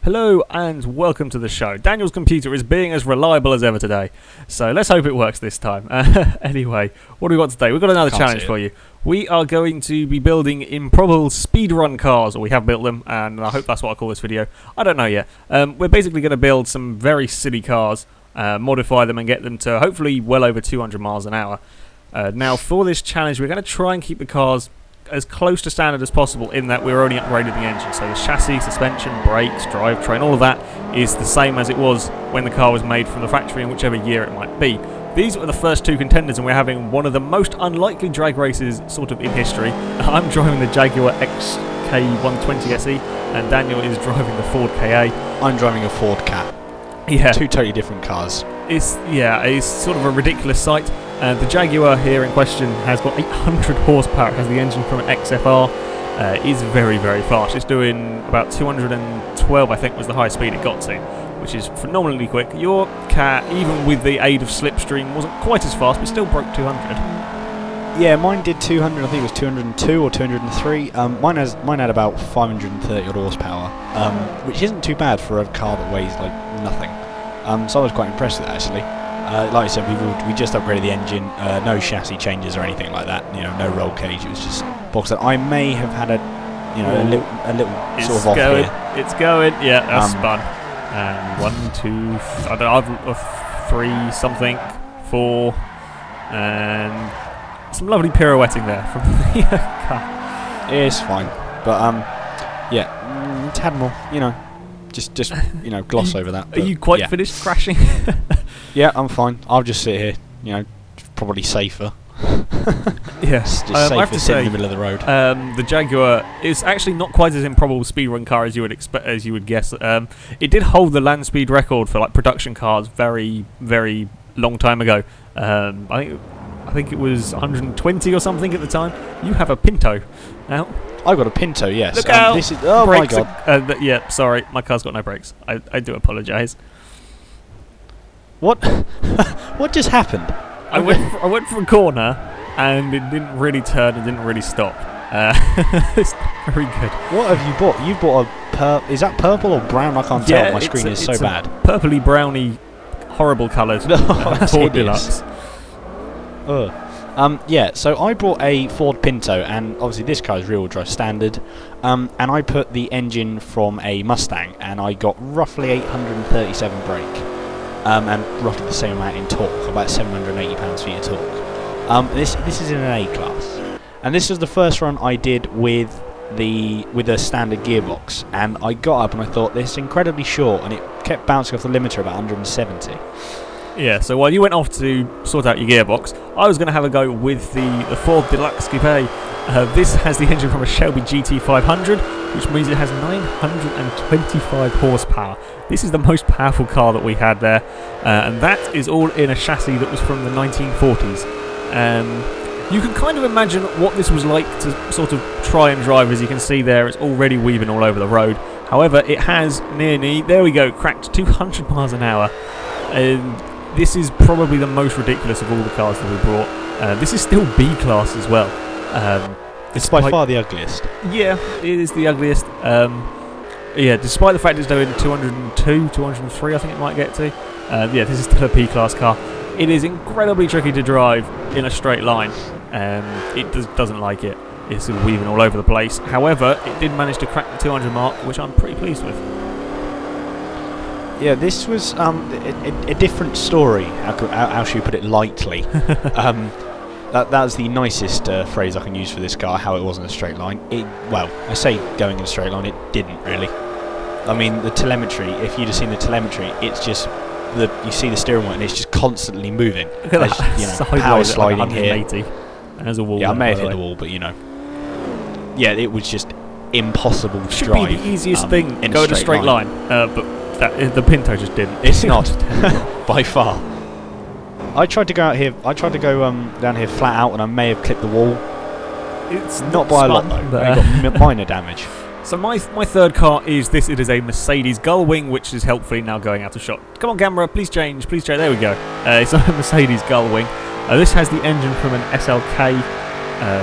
Hello and welcome to the show. Daniel's computer is being as reliable as ever today, so let's hope it works this time. Anyway, what do we got today? We've got another challenge for you. We are going to be building improbable speedrun cars, or we have built them, and I hope that's what I call this video. I don't know yet. We're basically going to build some very silly cars, modify them and get them to hopefully well over 200 miles an hour. Now for this challenge we're going to try and keep the cars as close to standard as possible, in that we're only upgrading the engine. So the chassis, suspension, brakes, drivetrain, all of that is the same as it was when the car was made from the factory in whichever year it might be. These were the first two contenders, and we're having one of the most unlikely drag races sort of in history. I'm driving the Jaguar XK120 SE and Daniel is driving the Ford KA. I'm driving a Ford Cat. Yeah. Two totally different cars. It's sort of a ridiculous sight. The Jaguar here in question has got 800 horsepower. It has the engine from an XFR. Is very, very fast. It's doing about 212, I think, was the highest speed it got to, which is phenomenally quick. Your Cat, even with the aid of slipstream, wasn't quite as fast, but still broke 200. Yeah, mine did 200. I think it was 202 or 203. Mine had about 530 odd horsepower, which isn't too bad for a car that weighs like nothing. So I was quite impressed with that, actually. Like I said, we just upgraded the engine, no chassis changes or anything like that. You know, no roll cage. It was just boxed up. I may have had a little sort of off here. It's going. Yeah, that's spun. And 1, 2, I don't know, 3 something, 4, and some lovely pirouetting there from the car. It's fine, but yeah, it's had more. You know, just gloss over that. Are you quite finished crashing? Yeah, I'm fine. I'll just sit here. You know, probably safer. Yes, just safer I have to say, in the middle of the road. The Jaguar is actually not quite as improbable speedrun car as you would expect, as you would guess. It did hold the land speed record for like production cars very, very long time ago. I think it was 120 or something at the time. You have a Pinto now. I've got a Pinto, yes. Look out! This is, oh brakes my god. Yeah, sorry, my car's got no brakes. I do apologise. What? What just happened? I went for a corner and it didn't really turn and didn't really stop. It's very good. What have you bought? You bought a is that purple or brown? I can't tell. My screen is so bad. Purpley browny, horrible coloured Ford Deluxe. Yeah, so I brought a Ford Pinto, and obviously this car is rear-wheel drive standard, and I put the engine from a Mustang, and I got roughly 837 brake, and roughly the same amount in torque, about 780 pounds-feet of torque. This is in an A class, and this was the first run I did with a standard gearbox, and I got up and I thought, this is incredibly short, and it kept bouncing off the limiter about 170. Yeah, so while you went off to sort out your gearbox, I was going to have a go with the Ford Deluxe Coupe. This has the engine from a Shelby GT500, which means it has 925 horsepower. This is the most powerful car that we had there, and that is all in a chassis that was from the 1940s. You can kind of imagine what this was like to sort of try and drive. As you can see there, it's already weaving all over the road. However, it has nearly, there we go, cracked 200 miles an hour. This is probably the most ridiculous of all the cars that we brought. This is still B class as well. It's by far the ugliest. Yeah, it is the ugliest. Yeah, despite the fact it's doing 202, 203 I think it might get to. Yeah, this is still a B class car. It is incredibly tricky to drive in a straight line. It doesn't like it. It's sort of weaving all over the place. However, it did manage to crack the 200 mark, which I'm pretty pleased with. Yeah, this was a different story. How should we put it lightly? That's the nicest phrase I can use for this car. How it wasn't a straight line. Well, I say going in a straight line. It didn't really. I mean, the telemetry. If you'd have seen the telemetry, it's just you see the steering wheel and it's just constantly moving. Look at that. You know, power sliding here. And there's a wall. Yeah, I may have hit the wall, but you know. Yeah, it was just impossible to drive. Should be the easiest thing. Go in a straight line. But The Pinto just didn't. It's not by far. I tried to go out here. I tried to go down here flat out, and I may have clipped the wall. It's not by a lot though. I got minor damage. So my third car is this. It is a Mercedes Gullwing, which is helpfully now going out of shot. Come on, camera, please change, please change. There we go. It's a Mercedes Gullwing. This has the engine from an SLK.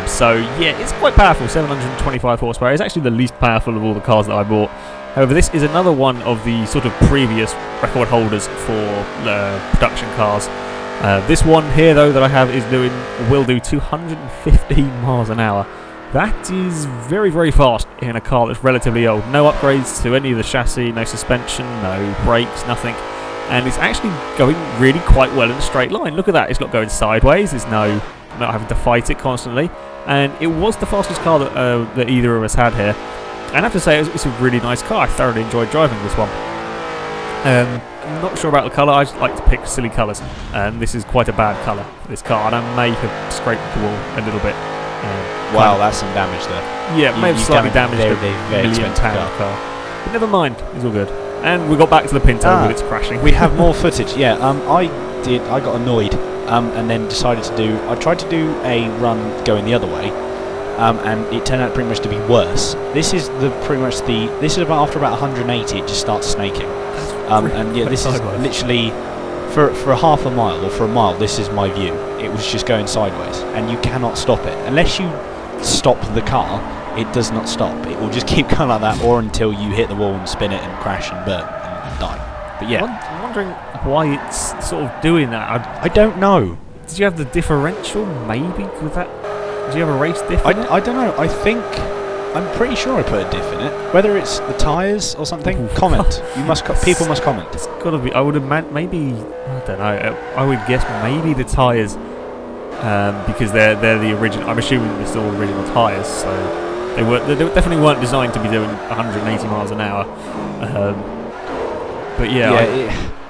So yeah, it's quite powerful. 725 horsepower. It's actually the least powerful of all the cars that I bought. However, this is another one of the sort of previous record holders for production cars. This one here, though, that I have will do 215 miles an hour. That is very, very fast in a car that's relatively old. No upgrades to any of the chassis, no suspension, no brakes, nothing. And it's actually going really quite well in a straight line. Look at that. It's not going sideways. There's not having to fight it constantly. And it was the fastest car that either of us had here. And I have to say, it's a really nice car. I thoroughly enjoyed driving this one. I'm not sure about the colour. I just like to pick silly colours. And this is quite a bad colour for this car. And I may have scraped the wall a little bit. Wow, that's some damage there. Yeah, may have slightly damaged a £1 million car. But never mind, it's all good. And we got back to the Pinto with its crashing. We have more footage, yeah. I got annoyed and then decided to do... I tried to do a run going the other way, and it turned out pretty much to be worse. This is this is after about 180 it just starts snaking. And yeah, this is literally... For a half a mile, or for a mile, this is my view. It was just going sideways, and you cannot stop it. Unless you stop the car, it does not stop. It will just keep going like that, or until you hit the wall and spin it and crash and burn and die. But yeah. I'm wondering why it's sort of doing that. I don't know. Did you have the differential, maybe, with that? Did you have a race diff in it? I don't know. I'm pretty sure I put a diff in it. Whether it's the tyres or something, comment. People must comment. It's got to be. I would have meant maybe. I don't know. I would guess maybe the tyres, because they're the original. I'm assuming they're still original tyres, so they definitely weren't designed to be doing 180 miles an hour. But yeah,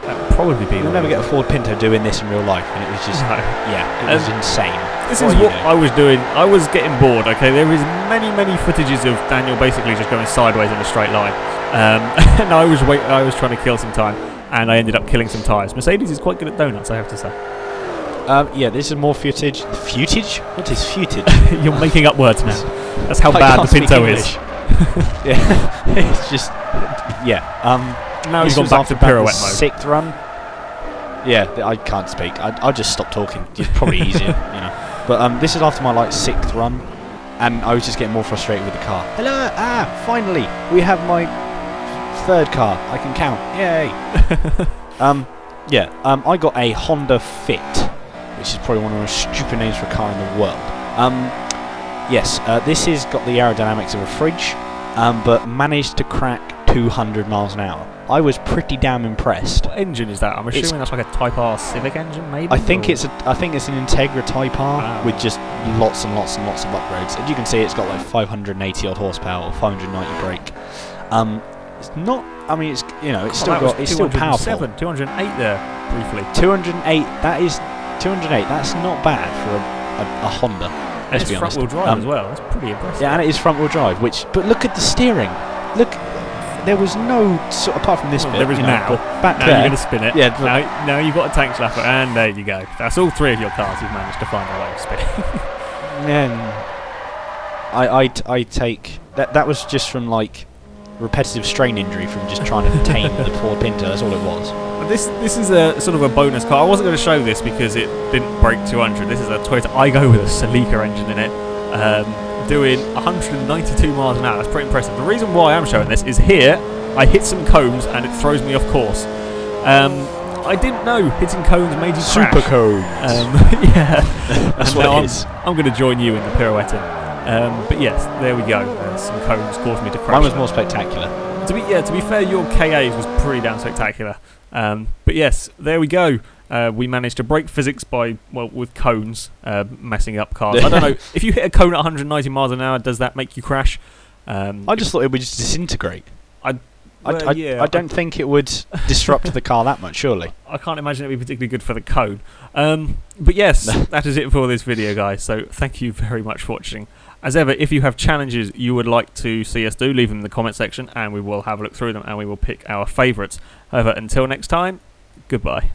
that would probably be. You'll never get a Ford Pinto doing this in real life, and it was just it was insane. This is what I was doing. I was getting bored. Okay, there is many footages of Daniel basically just going sideways in a straight line, and I was trying to kill some time, and I ended up killing some tyres. Mercedes is quite good at donuts, I have to say. Yeah, this is more footage. Footage? What is footage? You're making up words now. That's how bad the Pinto is. Yeah, it's just now he's gone back to pirouette mode. Sixth run. Yeah, I can't speak. I'll just stop talking. It's probably easier, you know. But this is after my like 6th run, and I was just getting more frustrated with the car. Hello, finally we have my 3rd car. I can count. Yay. I got a Honda Fit, which is probably one of the most stupid names for a car in the world. This has got the aerodynamics of a fridge, but managed to crack 200 miles an hour. I was pretty damn impressed. What engine is that? I'm assuming that's like a Type R Civic engine, maybe. I think it's an Integra Type R with just lots and lots and lots of upgrades. As you can see, it's got like 580 odd horsepower or 590 brake. It's not. I mean, it's it's still powerful. 208 there briefly. 208. That is 208. That's not bad for a Honda. And it's front wheel drive as well. That's pretty impressive. Yeah, and it is front wheel drive. But look at the steering. Look. There was no apart from this bit. There is now. Back now there. You're going to spin it. Yeah. Now you've got a tank slapper, and there you go. That's all 3 of your cars you've managed to find a way of spinning. I take that. That was just from like repetitive strain injury from just trying to tame the Ford Pinto. That's all it was. But this is a sort of a bonus car. I wasn't going to show this because it didn't break 200. This is a Toyota Aygo with a Celica engine in it. Doing 192 miles an hour. That's pretty impressive. The reason why I'm showing this is here I hit some cones and it throws me off course. I didn't know hitting cones made you crash. Super cones. Yeah. That's what it is. I'm going to join you in the pirouetting. But yes, there we go. Some cones caused me to crash. Mine was more spectacular. To be fair, your KAs was pretty damn spectacular. But yes, there we go. We managed to break physics with cones messing up cars. I don't know, if you hit a cone at 190 miles an hour, does that make you crash? I just thought it would just disintegrate. I don't think it would disrupt the car that much, surely. I can't imagine it would be particularly good for the cone. But yes, that is it for this video, guys. So thank you very much for watching. As ever, if you have challenges you would like to see us do, leave them in the comment section and we will have a look through them and we will pick our favourites. However, until next time, goodbye.